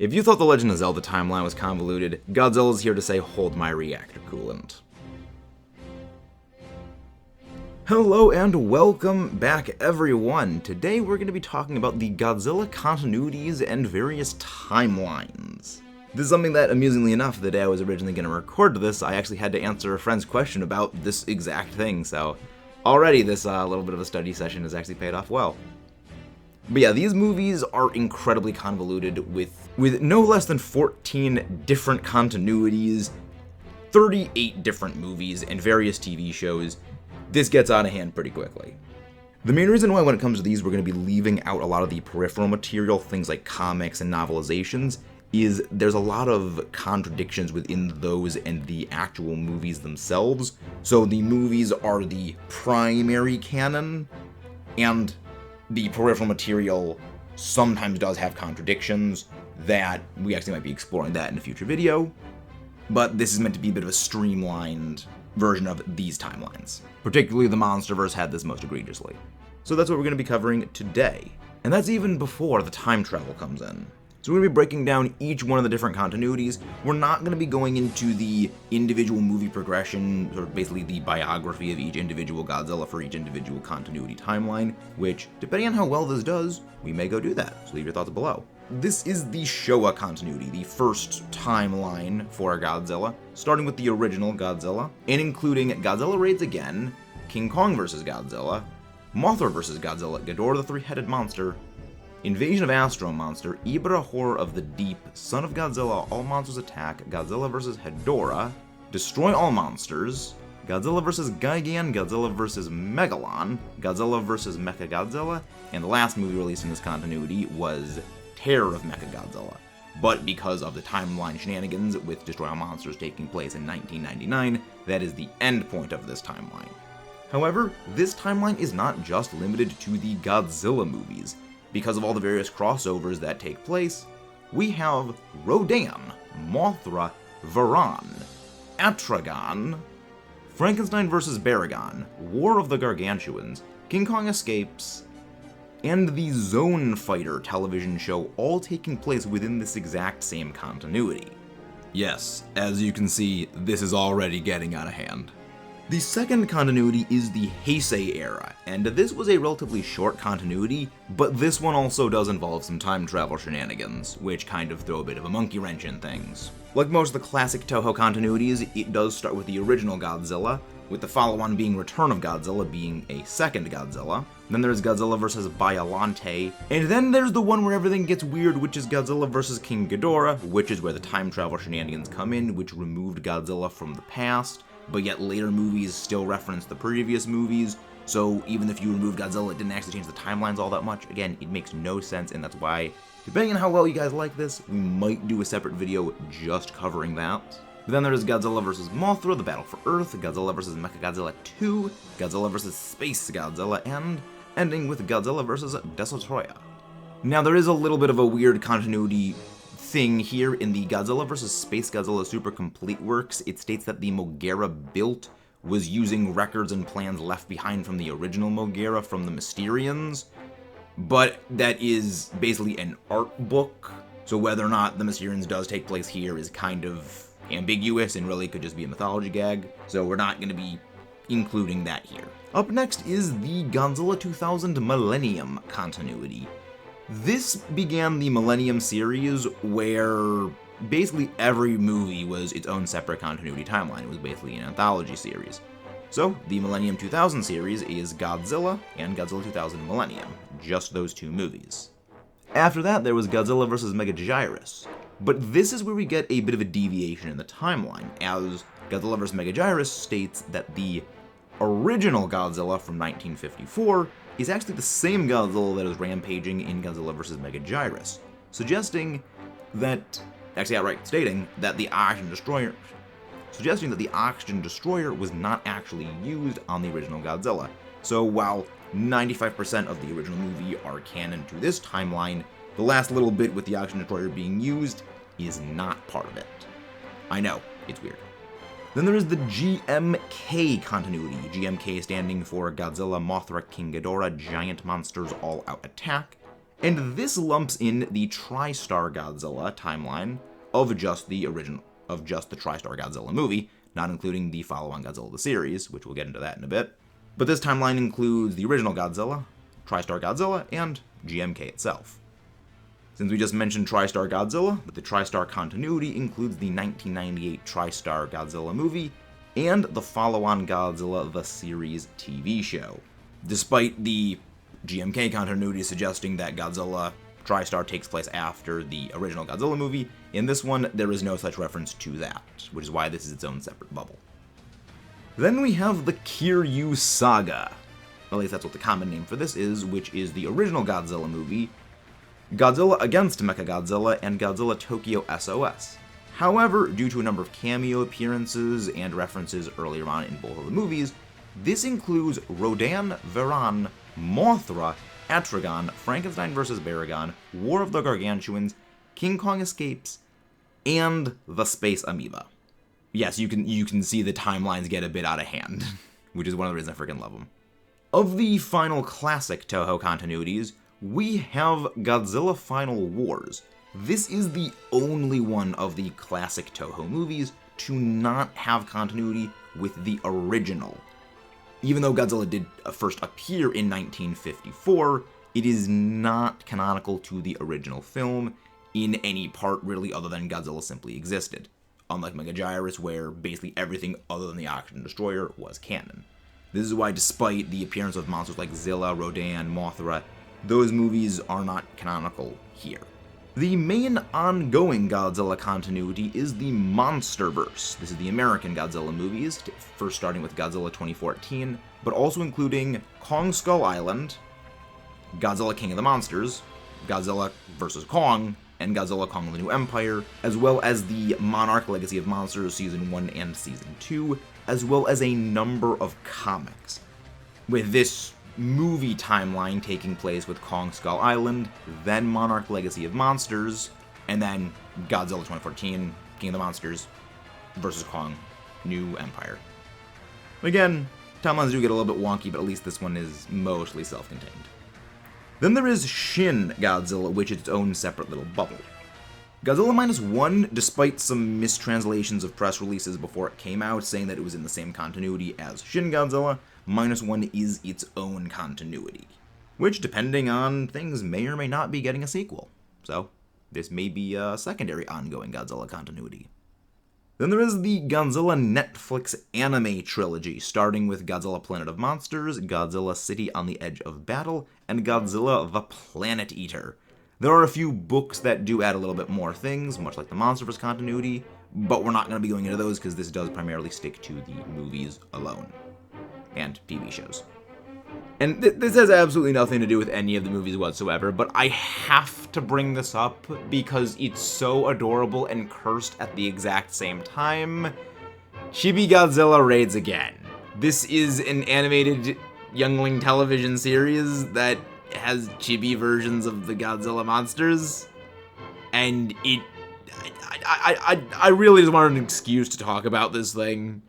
If you thought the Legend of Zelda timeline was convoluted, Godzilla's here to say hold my reactor coolant. Hello and welcome back everyone. Today we're going to be talking about the Godzilla continuities and various timelines. This is something that, amusingly enough, the day I was originally going to record this, I actually had to answer a friend's question about this exact thing, so already this little bit of a study session has actually paid off well. But yeah, these movies are incredibly convoluted with no less than 14 different continuities, 38 different movies, and various TV shows. This gets out of hand pretty quickly. The main reason why when it comes to these we're going to be leaving out a lot of the peripheral material, things like comics and novelizations, is there's a lot of contradictions within those and the actual movies themselves. So the movies are the primary canon, and the peripheral material sometimes does have contradictions that we actually might be exploring that in a future video, but this is meant to be a bit of a streamlined version of these timelines. Particularly the Monsterverse had this most egregiously. So that's what we're going to be covering today. And that's even before the time travel comes in. So we're going to be breaking down each one of the different continuities. We're not going to be going into the individual movie progression, or basically the biography of each individual Godzilla for each individual continuity timeline, which, depending on how well this does, we may go do that. So leave your thoughts below. This is the Showa continuity, the first timeline for Godzilla, starting with the original Godzilla, and including Godzilla Raids Again, King Kong vs. Godzilla, Mothra vs. Godzilla, Ghidorah the Three-Headed Monster, Invasion of Astro Monster, Ibra Horror of the Deep, Son of Godzilla, All Monsters Attack, Godzilla vs. Hedorah, Destroy All Monsters, Godzilla vs. Gigan, Godzilla vs. Megalon, Godzilla vs. Mechagodzilla, and the last movie released in this continuity was Terror of Mechagodzilla. But because of the timeline shenanigans with Destroy All Monsters taking place in 1999, that is the end point of this timeline. However, this timeline is not just limited to the Godzilla movies. Because of all the various crossovers that take place, we have Rodan, Mothra, Varan, Atragon, Frankenstein vs. Baragon, War of the Gargantuans, King Kong Escapes, and the Zone Fighter television show, all taking place within this exact same continuity. Yes, as you can see, this is already getting out of hand. The second continuity is the Heisei era, and this was a relatively short continuity, but this one also does involve some time travel shenanigans, which kind of throw a bit of a monkey wrench in things. Like most of the classic Toho continuities, it does start with the original Godzilla, with the follow-on being Return of Godzilla being a second Godzilla. Then there's Godzilla vs. Biollante, and then there's the one where everything gets weird, which is Godzilla vs. King Ghidorah, which is where the time travel shenanigans come in, which removed Godzilla from the past, but yet later movies still reference the previous movies, so even if you remove Godzilla, it didn't actually change the timelines all that much. Again, it makes no sense, and that's why, depending on how well you guys like this, we might do a separate video just covering that. But then there's Godzilla vs. Mothra, The Battle for Earth, Godzilla vs. Mechagodzilla 2, Godzilla vs. Space Godzilla, and ending with Godzilla vs. Destroya. Now there is a little bit of a weird continuity thing here in the Godzilla vs. Space Godzilla Super Complete Works. It states that the Mogera built was using records and plans left behind from the original Mogera from the Mysterians, but that is basically an art book, so whether or not the Mysterians does take place here is kind of ambiguous and really could just be a mythology gag, so we're not going to be including that here. Up next is the Godzilla 2000 Millenium continuity. This began the Millennium series, where basically every movie was its own separate continuity timeline. It was basically an anthology series. So, the Millennium 2000 series is Godzilla and Godzilla 2000 Millennium, just those two movies. After that, there was Godzilla vs. Megagyros, but this is where we get a bit of a deviation in the timeline, as Godzilla vs. Megagyros states that the original Godzilla from 1954 is actually the same Godzilla that is rampaging in Godzilla vs. Megagyros, suggesting that, actually outright stating, that the Oxygen Destroyer, was not actually used on the original Godzilla. So while 95% of the original movie are canon to this timeline, the last little bit with the Oxygen Destroyer being used is not part of it. I know, it's weird. Then there is the GMK continuity, GMK standing for Godzilla, Mothra, King Ghidorah, Giant Monsters All-Out Attack, And this lumps in the TriStar Godzilla timeline of just the TriStar Godzilla movie, not including the follow-on Godzilla the series, which we'll get into that in a bit. But this timeline includes the original Godzilla, TriStar Godzilla, and GMK itself. Since we just mentioned TriStar Godzilla, the TriStar continuity includes the 1998 TriStar Godzilla movie and the follow-on Godzilla the series TV show. Despite the GMK continuity suggesting that Godzilla TriStar takes place after the original Godzilla movie, in this one there is no such reference to that, which is why this is its own separate bubble. Then we have the Kiryu Saga. At least that's what the common name for this is, which is the original Godzilla movie, Godzilla against Mechagodzilla, and Godzilla Tokyo SOS. However, due to a number of cameo appearances and references earlier on in both of the movies, this includes Rodan, Varan, Mothra, Etrigan, Frankenstein vs. Baragon, War of the Gargantuans, King Kong Escapes, and the Space Amoeba. Yes, you can see the timelines get a bit out of hand, which is one of the reasons I freaking love them. Of the final classic Toho continuities, we have Godzilla Final Wars. This is the only one of the classic Toho movies to not have continuity with the original. Even though Godzilla did first appear in 1954, it is not canonical to the original film in any part really other than Godzilla simply existed. Unlike Megagyros, where basically everything other than the Oxygen Destroyer was canon. This is why, despite the appearance of monsters like Zilla, Rodan, Mothra, those movies are not canonical here. The main ongoing Godzilla continuity is the Monsterverse. This is the American Godzilla movies, first starting with Godzilla 2014, but also including Kong Skull Island, Godzilla King of the Monsters, Godzilla vs. Kong, and Godzilla Kong the New Empire, as well as the Monarch Legacy of Monsters Season 1 and Season 2, as well as a number of comics. With this movie timeline taking place with Kong Skull Island, then Monarch Legacy of Monsters, and then Godzilla 2014, King of the Monsters, versus Kong, New Empire. Again, timelines do get a little bit wonky, but at least this one is mostly self-contained. Then there is Shin Godzilla, which is its own separate little bubble. Godzilla -1, despite some mistranslations of press releases before it came out saying that it was in the same continuity as Shin Godzilla, -1 is its own continuity, which, depending on things, may or may not be getting a sequel. So, this may be a secondary ongoing Godzilla continuity. Then there is the Godzilla Netflix anime trilogy, starting with Godzilla Planet of Monsters, Godzilla City on the Edge of Battle, and Godzilla the Planet Eater. There are a few books that do add a little bit more things, much like the Monsterverse continuity, but we're not going to be going into those because this does primarily stick to the movies alone, and TV shows. And this has absolutely nothing to do with any of the movies whatsoever, but I have to bring this up because it's so adorable and cursed at the exact same time. Chibi Godzilla raids again. This is an animated youngling television series that has chibi versions of the Godzilla monsters, and I really just wanted an excuse to talk about this thing.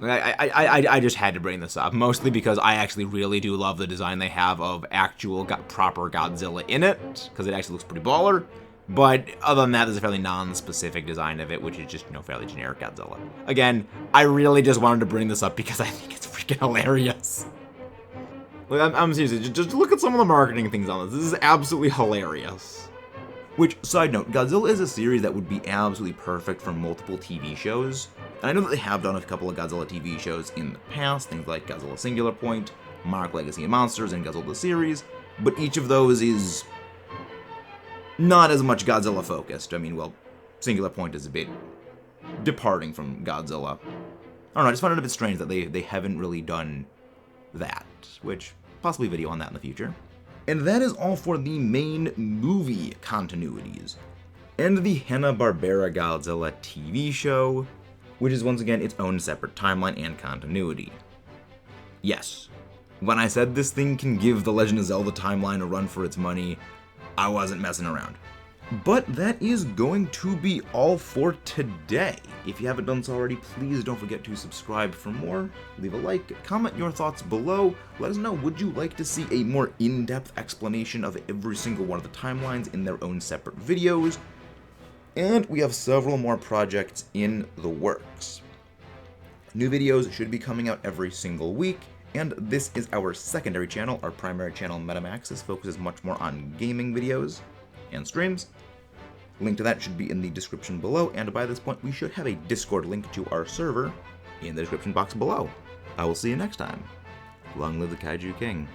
I just had to bring this up, mostly because I actually really do love the design they have of actual proper Godzilla in it, because it actually looks pretty baller. But other than that, there's a fairly non-specific design of it, which is just, fairly generic Godzilla. Again, I really just wanted to bring this up because I think it's freaking hilarious. Like, I'm seriously, just look at some of the marketing things on this. This is absolutely hilarious. Which, side note, Godzilla is a series that would be absolutely perfect for multiple TV shows. And I know that they have done a couple of Godzilla TV shows in the past, things like Godzilla Singular Point, Monarch Legacy of Monsters, and Godzilla the Series, but each of those is not as much Godzilla focused. I mean, well, Singular Point is a bit departing from Godzilla. I don't know, I just find it a bit strange that they haven't really done that, which possibly video on that in the future. And that is all for the main movie continuities. And the Hanna-Barbera Godzilla TV show, which is once again its own separate timeline and continuity. Yes, when I said this thing can give the Legend of Zelda timeline a run for its money, I wasn't messing around. But that is going to be all for today. If you haven't done so already, please don't forget to subscribe for more, leave a like, comment your thoughts below, let us know, would you like to see a more in-depth explanation of every single one of the timelines in their own separate videos? And we have several more projects in the works. New videos should be coming out every single week, and this is our secondary channel. Our primary channel, Maxis, focuses much more on gaming videos and streams. Link to that should be in the description below, and by this point we should have a Discord link to our server in the description box below. I will see you next time. Long live the Kaiju King.